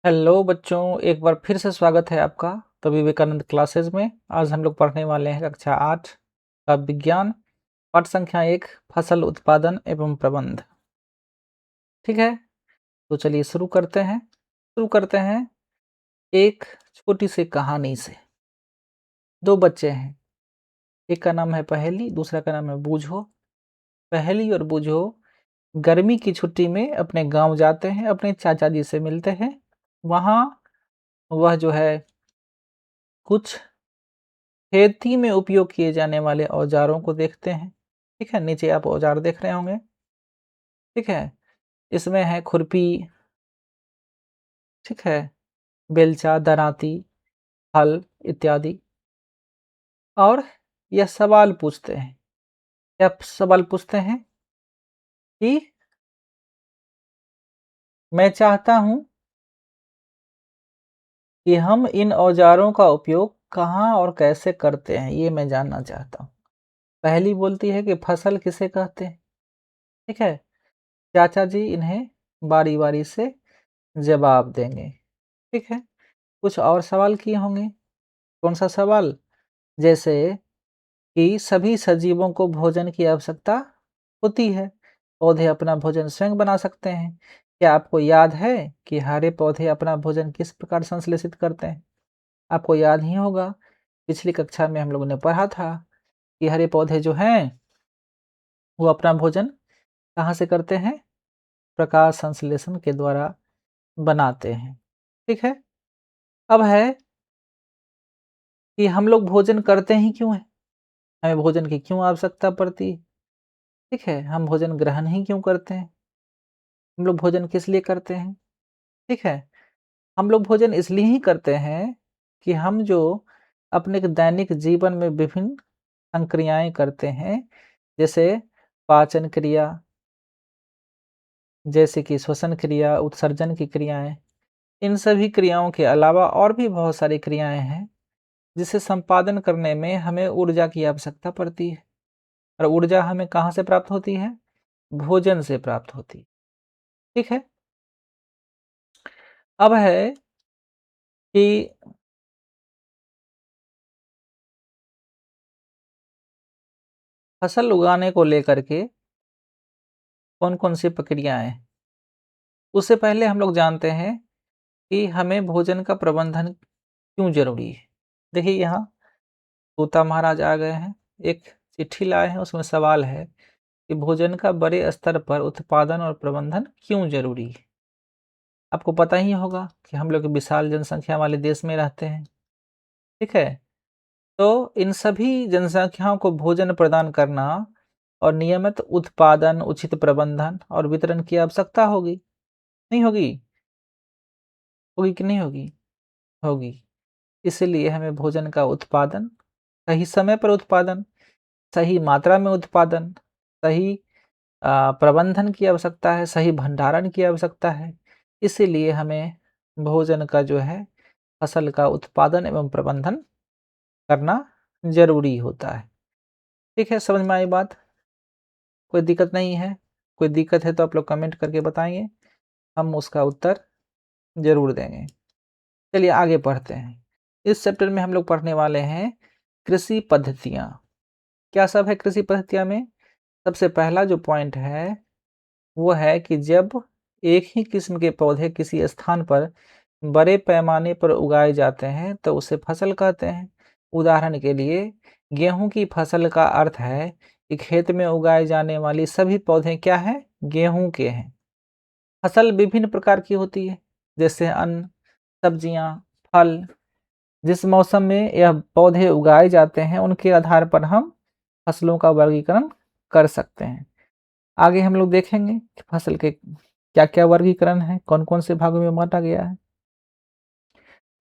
Hello बच्चों, एक बार फिर से स्वागत है आपका तो विवेकानंद क्लासेस में। आज हम लोग पढ़ने वाले हैं कक्षा 8 का विज्ञान, पाठ संख्या 1, फसल उत्पादन एवं प्रबंध। ठीक है, तो चलिए शुरू करते हैं एक छोटी सी कहानी से। दो बच्चे हैं, एक का नाम है पहेली, दूसरा का नाम है बूझो। पहेली और बूझो गर्मी की छुट्टी में अपने गांव जाते हैं, अपने चाचा जी से मिलते हैं। वहाँ वह जो है कुछ खेती में उपयोग किए जाने वाले औजारों को देखते हैं। ठीक है, नीचे आप औजार देख रहे होंगे। ठीक है, इसमें है खुरपी, ठीक है, बेलचा, दरांती, हल इत्यादि। और यह सवाल पूछते हैं, क्या सवाल पूछते हैं कि मैं चाहता हूं कि हम इन औजारों का उपयोग कहाँ और कैसे करते हैं, ये मैं जानना चाहता हूँ। पहली बोलती है कि फसल किसे कहते हैं। ठीक है, चाचा जी इन्हें बारी बारी से जवाब देंगे। ठीक है, कुछ और सवाल किए होंगे। कौन सा सवाल? जैसे कि सभी सजीवों को भोजन की आवश्यकता होती है, पौधे अपना भोजन स्वयं बना सकते हैं। क्या आपको याद है कि हरे पौधे अपना भोजन किस प्रकार संश्लेषित करते हैं? आपको याद ही होगा, पिछली कक्षा में हम लोगों ने पढ़ा था कि हरे पौधे जो हैं वो अपना भोजन कहाँ से करते हैं? प्रकाश संश्लेषण के द्वारा बनाते हैं। ठीक है, अब है कि हम लोग भोजन करते ही क्यों हैं, हमें भोजन की क्यों आवश्यकता पड़ती है। ठीक है, हम भोजन ग्रहण ही क्यों करते हैं, हम लोग भोजन किस लिए करते हैं। ठीक है, हम लोग भोजन इसलिए ही करते हैं कि हम जो अपने दैनिक जीवन में विभिन्न संक्रियाएं करते हैं, जैसे पाचन क्रिया, जैसे कि श्वसन क्रिया, उत्सर्जन की क्रियाएं, इन सभी क्रियाओं के अलावा और भी बहुत सारी क्रियाएं हैं जिसे संपादन करने में हमें ऊर्जा की आवश्यकता पड़ती है। और ऊर्जा हमें कहाँ से प्राप्त होती है? भोजन से प्राप्त होती है। ठीक है, अब है कि फसल उगाने को लेकर के कौन कौन सी प्रक्रियाएं हैं, उससे पहले हम लोग जानते हैं कि हमें भोजन का प्रबंधन क्यों जरूरी है। देखिए, यहाँ तोता महाराज आ गए हैं, एक चिट्ठी लाए हैं, उसमें सवाल है कि भोजन का बड़े स्तर पर उत्पादन और प्रबंधन क्यों जरूरी है। आपको पता ही होगा कि हम लोग विशाल जनसंख्या वाले देश में रहते हैं। ठीक है, तो इन सभी जनसंख्याओं को भोजन प्रदान करना और नियमित उत्पादन, उचित प्रबंधन और वितरण की आवश्यकता होगी, नहीं होगी? होगी कि नहीं होगी? होगी। इसलिए हमें भोजन का उत्पादन, सही समय पर उत्पादन, सही मात्रा में उत्पादन, सही प्रबंधन की आवश्यकता है, सही भंडारण की आवश्यकता है। इसीलिए हमें भोजन का जो है फसल का उत्पादन एवं प्रबंधन करना जरूरी होता है। ठीक है, समझ में आई बात? कोई दिक्कत नहीं है? कोई दिक्कत है तो आप लोग कमेंट करके बताएंगे, हम उसका उत्तर जरूर देंगे। चलिए आगे पढ़ते हैं। इस चैप्टर में हम लोग पढ़ने वाले हैं कृषि पद्धतियाँ। क्या सब है कृषि पद्धतियाँ में? सबसे पहला जो पॉइंट है वो है कि जब एक ही किस्म के पौधे किसी स्थान पर बड़े पैमाने पर उगाए जाते हैं तो उसे फसल कहते हैं। उदाहरण के लिए गेहूं की फसल का अर्थ है कि खेत में उगाए जाने वाली सभी पौधे क्या हैं? गेहूं के हैं। फसल विभिन्न प्रकार की होती है, जैसे अन्न, सब्जियां, फल। जिस मौसम में यह पौधे उगाए जाते हैं उनके आधार पर हम फसलों का वर्गीकरण कर सकते हैं। आगे हम लोग देखेंगे कि फसल के क्या क्या वर्गीकरण है, कौन कौन से भागों में बांटा गया है।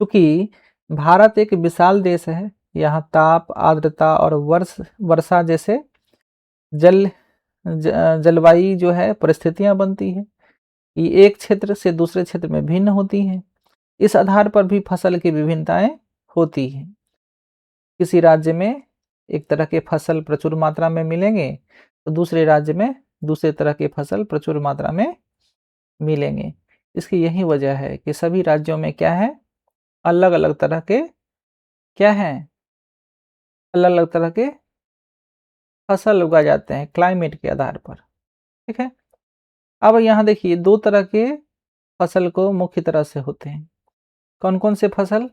क्योंकि भारत एक विशाल देश है, यहाँ ताप, आर्द्रता और वर्षा जैसे जल जलवायु जो है परिस्थितियां बनती है। ये एक क्षेत्र से दूसरे क्षेत्र में भिन्न होती हैं। इस आधार पर भी फसल की विभिन्नताएं होती हैं। किसी राज्य में एक तरह के फसल प्रचुर मात्रा में मिलेंगे तो दूसरे राज्य में दूसरे तरह के फसल प्रचुर मात्रा में मिलेंगे। इसकी यही वजह है कि सभी राज्यों में क्या है, अलग अलग तरह के क्या हैं, अलग अलग तरह के फसल उगाए जाते हैं क्लाइमेट के आधार पर। ठीक है, अब यहाँ देखिए दो तरह के फसल को मुख्य तरह से होते हैं। कौन कौन से फसल?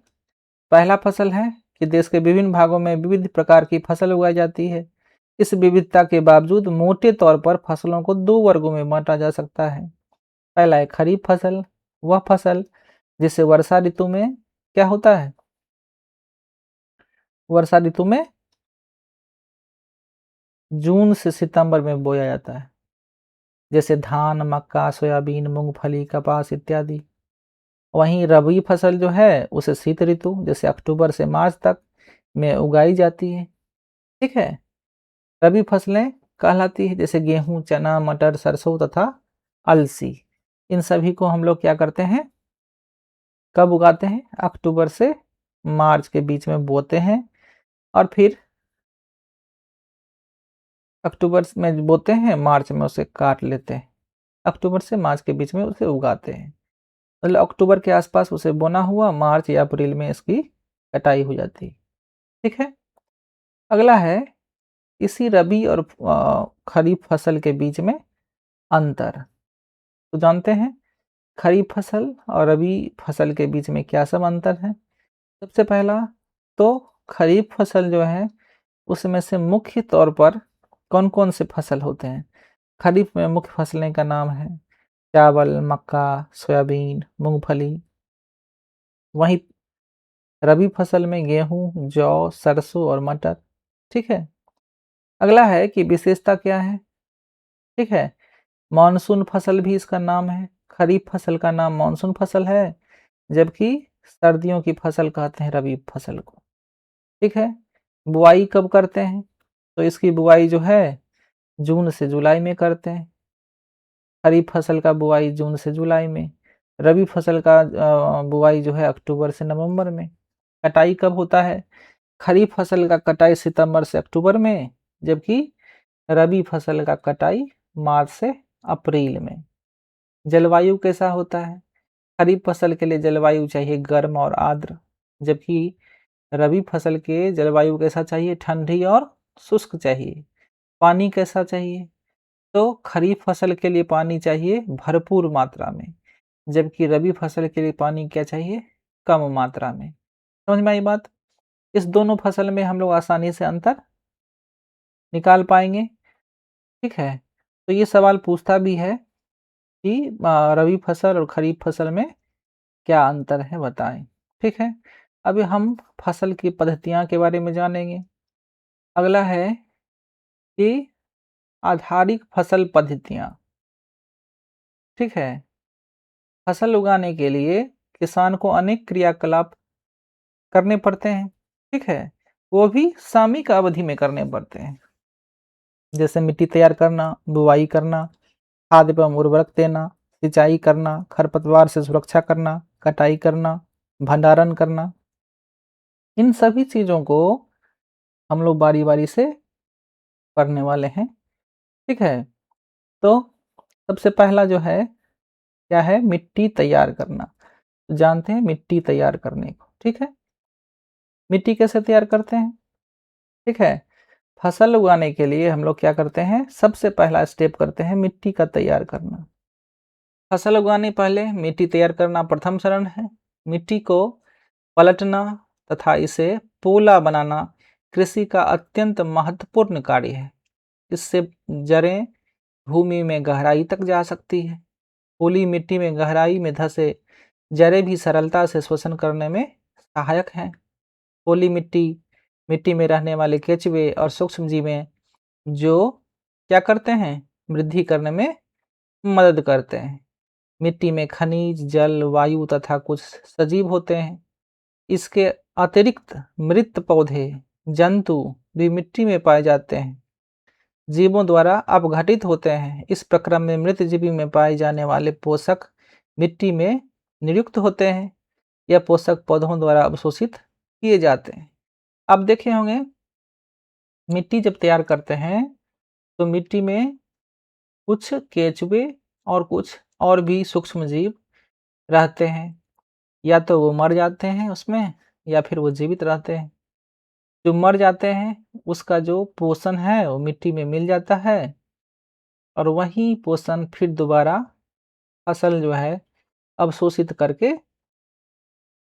पहला फसल है कि देश के विभिन्न भागों में विविध प्रकार की फसल उगाई जाती है। इस विविधता के बावजूद मोटे तौर पर फसलों को दो वर्गों में बांटा जा सकता है। पहला है खरीफ फसल, वह फसल जिसे वर्षा ऋतु में क्या होता है, वर्षा ऋतु में जून से सितंबर में बोया जाता है, जैसे धान, मक्का, सोयाबीन, मूंगफली, कपास इत्यादि। वहीं रबी फसल जो है उसे शीत ऋतु जैसे अक्टूबर से मार्च तक में उगाई जाती है। ठीक है, रबी फसलें कहलाती है जैसे गेहूं, चना, मटर, सरसों तथा अलसी। इन सभी को हम लोग क्या करते हैं, कब उगाते हैं? अक्टूबर से मार्च के बीच में बोते हैं और फिर अक्टूबर में बोते हैं, मार्च में उसे काट लेते हैं। अक्टूबर से मार्च के बीच में उसे उगाते हैं, मतलब अक्टूबर के आसपास उसे बोना हुआ, मार्च या अप्रैल में इसकी कटाई हो जाती है। ठीक है, अगला है इसी रबी और खरीफ फसल के बीच में अंतर। तो जानते हैं खरीफ फसल और रबी फसल के बीच में क्या सब अंतर है। सबसे पहला तो खरीफ फसल जो है उसमें से मुख्य तौर पर कौन कौन से फसल होते हैं। खरीफ में मुख्य फसलें का नाम है चावल, मक्का, सोयाबीन, मूंगफली। वहीं रबी फसल में गेहूं, जौ, सरसों और मटर। ठीक है, अगला है कि विशेषता क्या है। ठीक है, मानसून फसल भी इसका नाम है। खरीफ फसल का नाम मानसून फसल है, जबकि सर्दियों की फसल कहते हैं रबी फसल को। ठीक है, बुआई कब करते हैं? तो इसकी बुआई जो है जून से जुलाई में करते हैं। खरीफ फसल का बुआई जून से जुलाई में, रबी फसल का बुआई जो है अक्टूबर से नवंबर में। कटाई कब होता है? खरीफ फसल का कटाई सितंबर से अक्टूबर में, जबकि रबी फसल का कटाई मार्च से अप्रैल में। जलवायु कैसा होता है? खरीफ फसल के लिए जलवायु चाहिए गर्म और आर्द्र, जबकि रबी फसल के जलवायु कैसा चाहिए? ठंडी और शुष्क चाहिए। पानी कैसा चाहिए? तो खरीफ फसल के लिए पानी चाहिए भरपूर मात्रा में, जबकि रबी फसल के लिए पानी क्या चाहिए? कम मात्रा में। समझ में आई बात? इस दोनों फसल में हम लोग आसानी से अंतर निकाल पाएंगे। ठीक है, तो ये सवाल पूछता भी है कि रबी फसल और खरीफ फसल में क्या अंतर है बताएं। ठीक है, अभी हम फसल की पद्धतियां के बारे में जानेंगे। अगला है कि आधारिक फसल पद्धतियां। ठीक है, फसल उगाने के लिए किसान को अनेक क्रियाकलाप करने पड़ते हैं। ठीक है, वो भी सामयिक अवधि में करने पड़ते हैं, जैसे मिट्टी तैयार करना, बुवाई करना, खाद एवं उर्वरक देना, सिंचाई करना, खरपतवार से सुरक्षा करना, कटाई करना, भंडारण करना। इन सभी चीज़ों को हम लोग बारी बारी से करने वाले हैं। ठीक है, तो सबसे पहला जो है क्या है? मिट्टी तैयार करना। जानते हैं मिट्टी तैयार करने को। ठीक है, मिट्टी कैसे तैयार करते हैं? ठीक है, फसल उगाने के लिए हम लोग क्या करते हैं? सबसे पहला स्टेप करते हैं मिट्टी का तैयार करना। फसल उगाने पहले मिट्टी तैयार करना प्रथम चरण है। मिट्टी को पलटना तथा इसे पोला बनाना कृषि का अत्यंत महत्वपूर्ण कार्य है। इससे जड़ें भूमि में गहराई तक जा सकती है। पोली मिट्टी में गहराई में धसे जड़ें भी सरलता से श्वसन करने में सहायक हैं। पोली मिट्टी मिट्टी में रहने वाले केंचुए और सूक्ष्म जीवें जो क्या करते हैं? वृद्धि करने में मदद करते हैं। मिट्टी में खनिज, जल, वायु तथा कुछ सजीव होते हैं। इसके अतिरिक्त मृत पौधे, जंतु भी मिट्टी में पाए जाते हैं, जीवों द्वारा अपघटित होते हैं। इस प्रक्रम में मृत जीवी में पाए जाने वाले पोषक मिट्टी में नियुक्त होते हैं। यह पोषक पौधों द्वारा अवशोषित किए जाते हैं। अब देखे होंगे मिट्टी जब तैयार करते हैं तो मिट्टी में कुछ केंचुए और कुछ और भी सूक्ष्म जीव रहते हैं, या तो वो मर जाते हैं उसमें या फिर वो जीवित रहते हैं। जो मर जाते हैं उसका जो पोषण है वो मिट्टी में मिल जाता है और वही पोषण फिर दोबारा फसल जो है अवशोषित करके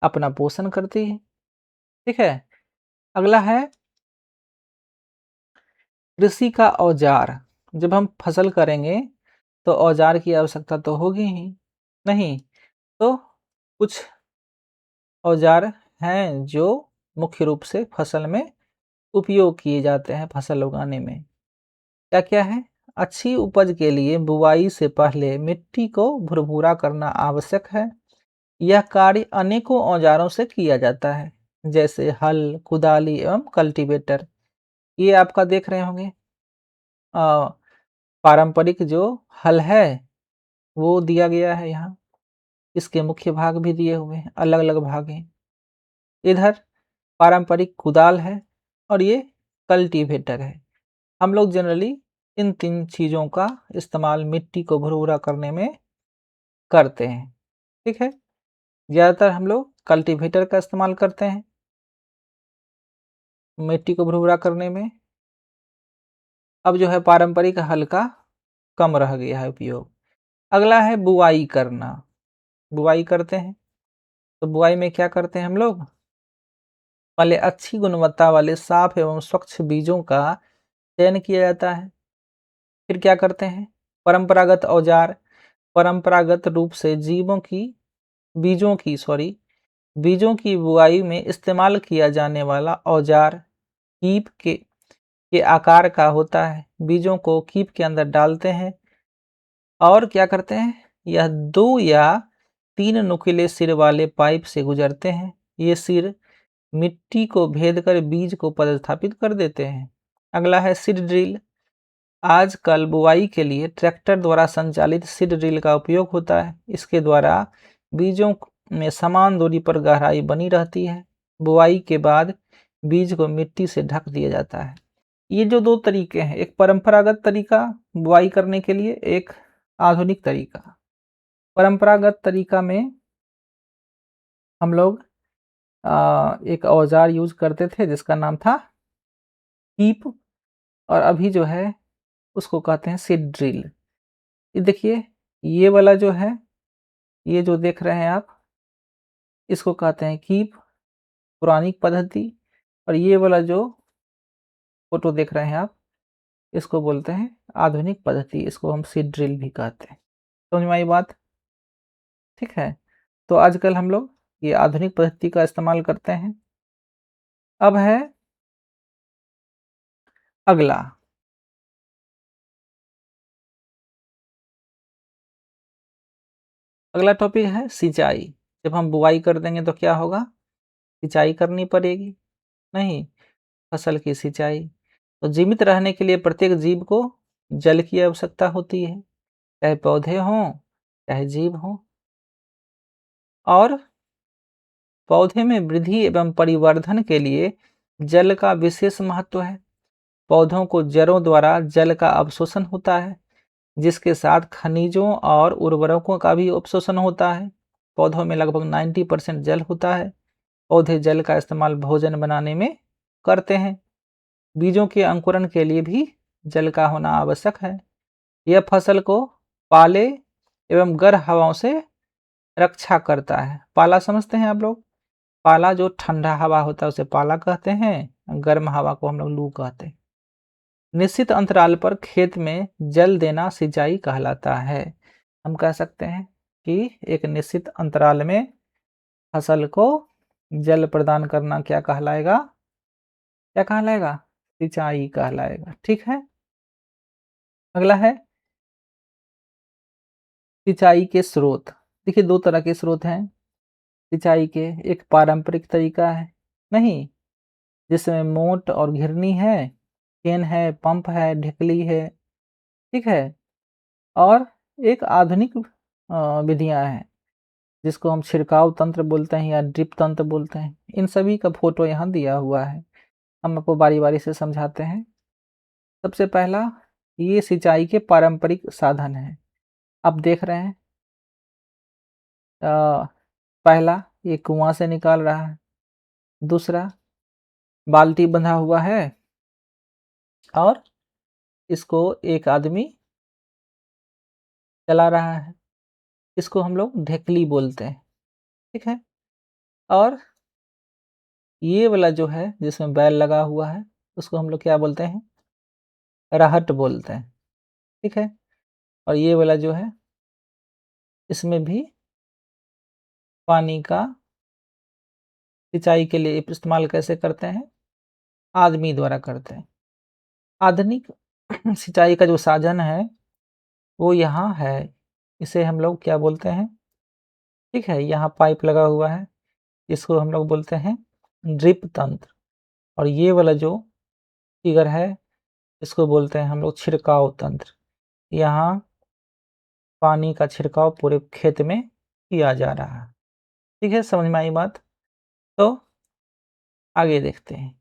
अपना पोषण करती है। ठीक है? अगला है कृषि का औजार। जब हम फसल करेंगे तो औजार की आवश्यकता तो होगी ही। नहीं, तो कुछ औजार हैं जो मुख्य रूप से फसल में उपयोग किए जाते हैं फसल उगाने में। क्या-क्या है? अच्छी उपज के लिए बुवाई से पहले मिट्टी को भुरभुरा करना आवश्यक है। यह कार्य अनेकों औजारों से किया जाता है, जैसे हल, कुदाली एवं कल्टीवेटर। ये आपका देख रहे होंगे। अ, पारंपरिक जो हल है वो दिया गया है यहाँ। इसके मुख्य भाग भी दिए हुए हैं, अलग-अलग भाग हैं। इधर पारंपरिक कुदाल है और ये कल्टीवेटर है। हम लोग जनरली इन 3 चीज़ों का इस्तेमाल मिट्टी को भुरभुरा करने में करते हैं। ठीक है? ज़्यादातर हम लोग कल्टीवेटर का इस्तेमाल करते हैं मिट्टी को भुरभुरा करने में। अब जो है पारंपरिक हल का कम रह गया है उपयोग। अगला है बुवाई करना। बुवाई करते हैं, तो बुवाई में क्या करते हैं हम लोग? पहले अच्छी गुणवत्ता वाले साफ एवं स्वच्छ बीजों का चयन किया जाता है। फिर क्या करते हैं? परंपरागत औजार, परंपरागत रूप से बीजों की बुआई में इस्तेमाल किया जाने वाला औजार कीप के आकार का होता है। बीजों को कीप के अंदर डालते हैं और क्या करते हैं? यह 2 या 3 नुकीले सिर वाले पाइप से गुजरते हैं। ये सिर मिट्टी को भेद कर बीज को पदस्थापित कर देते हैं। अगला है सीड ड्रिल। आजकल बुवाई के लिए ट्रैक्टर द्वारा संचालित सीड ड्रिल का उपयोग होता है। इसके द्वारा बीजों में समान दूरी पर गहराई बनी रहती है। बुवाई के बाद बीज को मिट्टी से ढक दिया जाता है। ये जो 2 तरीके हैं, एक परंपरागत तरीका बुवाई करने के लिए, एक आधुनिक तरीका। परंपरागत तरीका में हम लोग एक औजार यूज करते थे जिसका नाम था कीप, और अभी जो है उसको कहते हैं सीड ड्रिल। ये देखिए, ये वाला जो है, ये जो देख रहे हैं आप, इसको कहते हैं कीप, पुरानी पद्धति। और ये वाला जो फोटो देख रहे हैं आप, इसको बोलते हैं आधुनिक पद्धति। इसको हम सीड ड्रिल भी कहते हैं। समझ में आई बात? ठीक है? तो आजकल हम लोग ये आधुनिक पद्धति का इस्तेमाल करते हैं। अब है अगला, अगला टॉपिक है सिंचाई। जब हम बुआई कर देंगे तो क्या होगा? सिंचाई करनी पड़ेगी। नहीं, फसल की सिंचाई। तो जीवित रहने के लिए प्रत्येक जीव को जल की आवश्यकता होती है, चाहे पौधे हों, चाहे जीव हों। और पौधे में वृद्धि एवं परिवर्धन के लिए जल का विशेष महत्व है। पौधों को जड़ों द्वारा जल का अवशोषण होता है, जिसके साथ खनिजों और उर्वरकों का भी अवशोषण होता है। पौधों में लगभग 90% जल होता है। पौधे जल का इस्तेमाल भोजन बनाने में करते हैं। बीजों के अंकुरण के लिए भी जल का होना आवश्यक है। यह फसल को पाले एवं गर्म हवाओं से रक्षा करता है। पाला समझते हैं आप लोग? पाला जो ठंडा हवा होता है उसे पाला कहते हैं, गर्म हवा को हम लोग लू कहते हैं। निश्चित अंतराल पर खेत में जल देना सिंचाई कहलाता है। हम कह सकते हैं कि एक निश्चित अंतराल में फसल को जल प्रदान करना क्या कहलाएगा? क्या कहलाएगा? सिंचाई कहलाएगा। ठीक है? अगला है सिंचाई के स्रोत। देखिए, 2 तरह के स्रोत हैं सिंचाई के। एक पारंपरिक तरीका है, नहीं, जिसमें मोट और घिरनी है, केन है, पंप है, ढिकली है। ठीक है? और एक आधुनिक विधियां हैं जिसको हम छिड़काव तंत्र बोलते हैं या ड्रिप तंत्र बोलते हैं। इन सभी का फोटो यहाँ दिया हुआ है। हम आपको बारी-बारी से समझाते हैं। सबसे पहला, ये सिंचाई के पारंपरिक साधन हैं। आप देख रहे हैं पहला ये कुआँ से निकाल रहा है, दूसरा बाल्टी बंधा हुआ है और इसको एक आदमी चला रहा है। इसको हम लोग ढेकली बोलते हैं, ठीक है? और ये वाला जो है जिसमें बैल लगा हुआ है, उसको हम लोग क्या बोलते हैं? रहट बोलते हैं, ठीक है? और ये वाला जो है, इसमें भी पानी का सिंचाई के लिए इस्तेमाल कैसे करते हैं? आदमी द्वारा करते हैं। आधुनिक सिंचाई का जो साधन है, वो यहाँ है। इसे हम लोग क्या बोलते हैं? ठीक है, यहाँ पाइप लगा हुआ है, इसको हम लोग बोलते हैं ड्रिप तंत्र। और ये वाला जो फिगर है, इसको बोलते हैं हम लोग छिड़काव तंत्र। यहाँ पानी का छिड़काव पूरे खेत में किया जा रहा है। ठीक है, समझ में आई बात? तो आगे देखते हैं।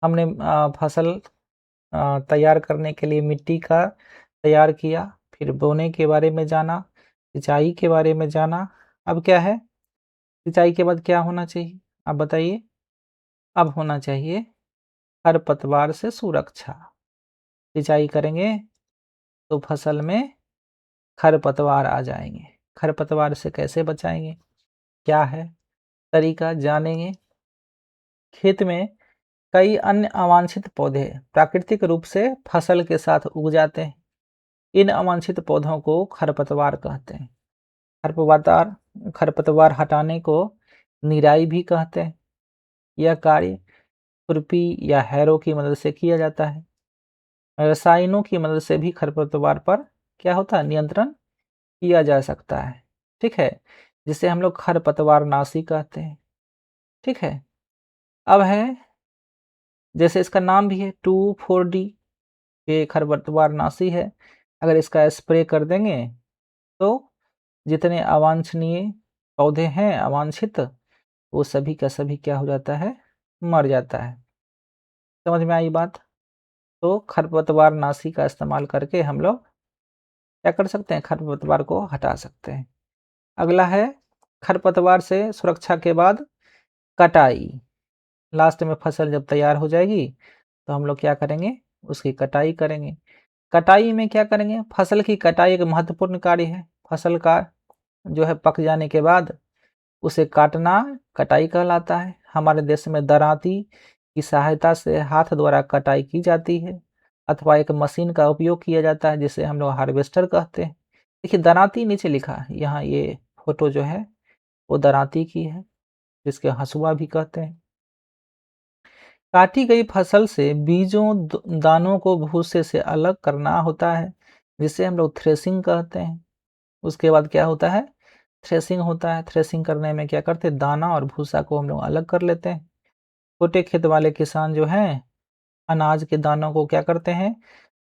हमने फसल तैयार करने के लिए मिट्टी का तैयार किया, फिर बोने के बारे में जाना, सिंचाई के बारे में जाना। अब क्या है? सिंचाई के बाद क्या होना चाहिए? आप बताइए? अब होना चाहिए खरपतवार से सुरक्षा। सिंचाई करेंगे तो फसल में खरपतवार आ जाएँगे। खरपतवार से कैसे बचाएँगे? क्या है तरीका जानेंगे। खेत में कई अन्य अवांछित पौधे प्राकृतिक रूप से फसल के साथ उग जाते हैं। इन अवांछित पौधों को खरपतवार कहते हैं। खरपतवार खरपतवार हटाने को निराई भी कहते हैं। यह कार्य खुरपी या हैरो की मदद से किया जाता है। रसायनों की मदद से भी खरपतवार पर क्या होता है? नियंत्रण किया जा सकता है, ठीक है? जिसे हम लोग खरपतवारनाशी कहते हैं, ठीक है? अब है, जैसे इसका नाम भी है 2,4-D, ये खरपतवारनाशी है। अगर इसका स्प्रे कर देंगे तो जितने अवांछनीय पौधे हैं अवांछित, वो सभी का सभी क्या हो जाता है? मर जाता है। समझ में आई बात? तो खरपतवारनाशी का इस्तेमाल करके हम लोग क्या कर सकते हैं? खरपतवार को हटा सकते हैं। अगला है खरपतवार से सुरक्षा के बाद कटाई। लास्ट में फसल जब तैयार हो जाएगी तो हम लोग क्या करेंगे? उसकी कटाई करेंगे। कटाई में क्या करेंगे? फसल की कटाई एक महत्वपूर्ण कार्य है। फसल का जो है पक जाने के बाद उसे काटना कटाई कहलाता है। हमारे देश में दरांती की सहायता से हाथ द्वारा कटाई की जाती है अथवा एक मशीन का उपयोग किया जाता है जिसे हम लोग हार्वेस्टर कहते हैं। देखिए दरांती नीचे लिखा है, यहाँ ये फोटो जो है वो दरांती की है, जिसके हंसुआ भी कहते हैं। काटी गई फसल से बीजों दानों को भूसे से अलग करना होता है, जिसे हम लोग थ्रेसिंग कहते हैं। उसके बाद क्या होता है? थ्रेसिंग होता है। थ्रेसिंग करने में क्या करते हैं? दाना और भूसा को हम लोग अलग कर लेते हैं। छोटे खेत वाले किसान जो हैं अनाज के दानों को क्या करते हैं?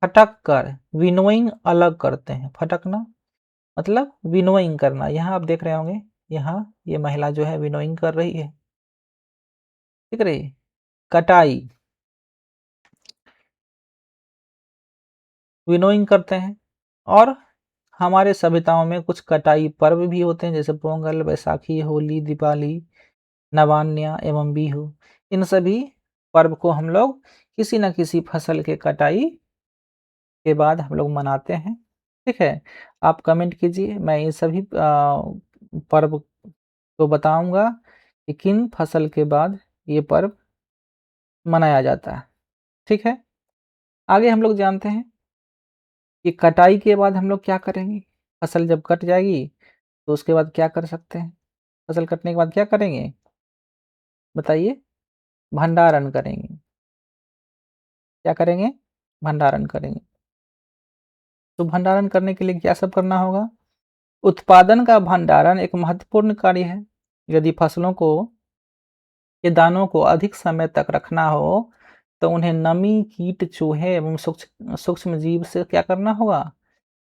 फटक कर विनोइंग अलग करते हैं। फटकना मतलब विनोइंग करना। यहाँ आप देख रहे होंगे, यहाँ ये महिला जो है विनोइंग कर रही है, ठीक रही। कटाई विनोइंग करते हैं। और हमारे सभ्यताओं में कुछ कटाई पर्व भी होते हैं, जैसे पोंगल, बैसाखी, होली, दिवाली, नवान्या एवं बिहू। इन सभी पर्व को हम लोग किसी न किसी फसल के कटाई के बाद हम लोग मनाते हैं, ठीक है? आप कमेंट कीजिए, मैं ये सभी पर्व को बताऊंगा कि किन फसल के बाद ये पर्व मनाया जाता है, ठीक है? आगे हम लोग जानते हैं कि कटाई के बाद हम लोग क्या करेंगे? फसल जब कट जाएगी तो उसके बाद क्या कर सकते हैं? फसल कटने के बाद क्या करेंगे? बताइए? भंडारण करेंगे। क्या करेंगे? भंडारण करेंगे। तो भंडारण करने के लिए क्या सब करना होगा? उत्पादन का भंडारण एक महत्वपूर्ण कार्य है। यदि फसलों को के दानों को अधिक समय तक रखना हो तो उन्हें नमी, कीट, चूहे एवं सूक्ष्म जीव से क्या करना होगा?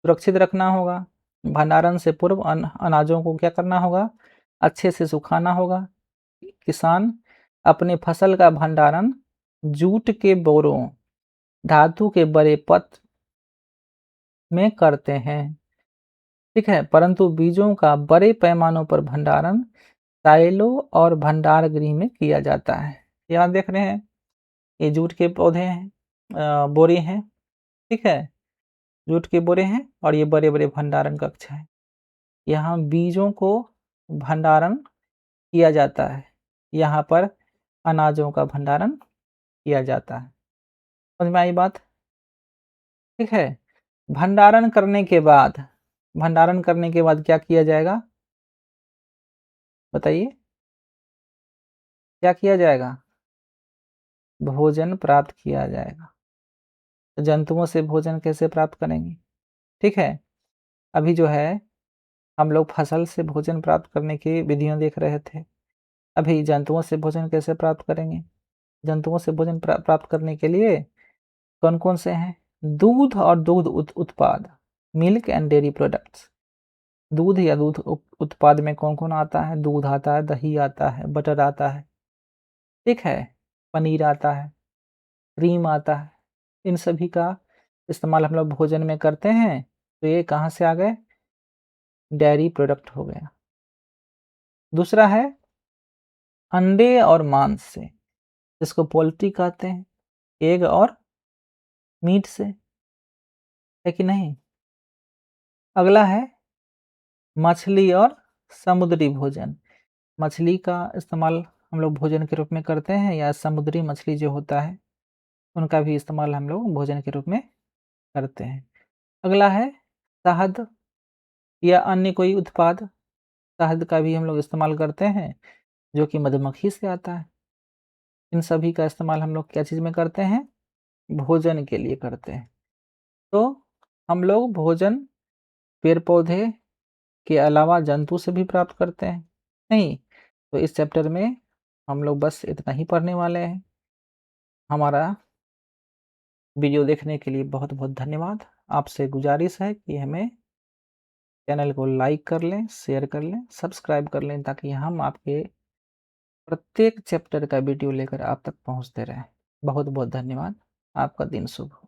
सुरक्षित रखना होगा। भंडारण से पूर्व अनाजों को क्या करना होगा? अच्छे से सुखाना होगा। किसान अपने फसल का भंडारण जूट के बोरों, धातु के बड़े पत्र में करते हैं। ठीक है, परंतु बीजों का बड़े पैमानों पर भंडारण साइलो और भंडार गृह में किया जाता है। यहाँ देख रहे हैं, ये जूट के पौधे हैं, बोरे हैं, ठीक है, जूट के बोरे हैं और ये बड़े-बड़े भंडारण कक्ष हैं। यहाँ बीजों को भंडारण किया जाता है। यहाँ पर अनाजों का भंडारण किया जाता है। समझ में आई बात? ठीक है। भंडारण करने के बाद क्या किया जाएगा? बताइए? क्या किया जाएगा? भोजन प्राप्त किया जाएगा। तो जंतुओं से भोजन कैसे प्राप्त करेंगे? ठीक है। अभी जो है हम लोग फसल से भोजन प्राप्त करने की विधियाँ देख रहे थे। अभी जंतुओं से भोजन कैसे प्राप्त करेंगे? जंतुओं से भोजन प्राप्त करने के लिए कौन-कौन से हैं? दूध और दूध उत्पाद, मिल्क एंड डेयरी प्रोडक्ट्स। दूध या दूध उत्पाद में कौन-कौन आता है? दूध आता है, दही आता है, बटर आता है, ठीक है? पनीर आता है, क्रीम आता है। इन सभी का इस्तेमाल हम लोग भोजन में करते हैं, तो ये कहाँ से आ गए? डेयरी प्रोडक्ट हो गया। दूसरा है अंडे और मांस से, जिसको पोल्ट्री कहते हैं, एग और मीट से, है कि नहीं? अगला है मछली और समुद्री भोजन। मछली का इस्तेमाल हम लोग भोजन के रूप में करते हैं या समुद्री मछली जो होता है, उनका भी इस्तेमाल हम लोग भोजन के रूप में करते हैं। अगला है शहद या अन्य कोई उत्पाद, शहद का भी हम लोग इस्तेमाल करते हैं, जो कि मधुमक्खी से आता है। इन सभी का इस्तेमाल हम लोग क्या चीज़ में करते हैं? भोजन के लिए करते हैं। तो हम लोग भोजन पेड़-पौधे के अलावा जंतु से भी प्राप्त करते हैं, नहीं? तो इस चैप्टर में हम लोग बस इतना ही पढ़ने वाले हैं। हमारा वीडियो देखने के लिए बहुत-बहुत धन्यवाद। आपसे गुजारिश है कि हमें चैनल को लाइक कर लें, शेयर कर लें, सब्सक्राइब कर लें ताकि हम आपके प्रत्येक चैप्टर का वीडियो लेकर आप तक पहुँचते रहें। बहुत-बहुत धन्यवाद। आपका दिन शुभ हो।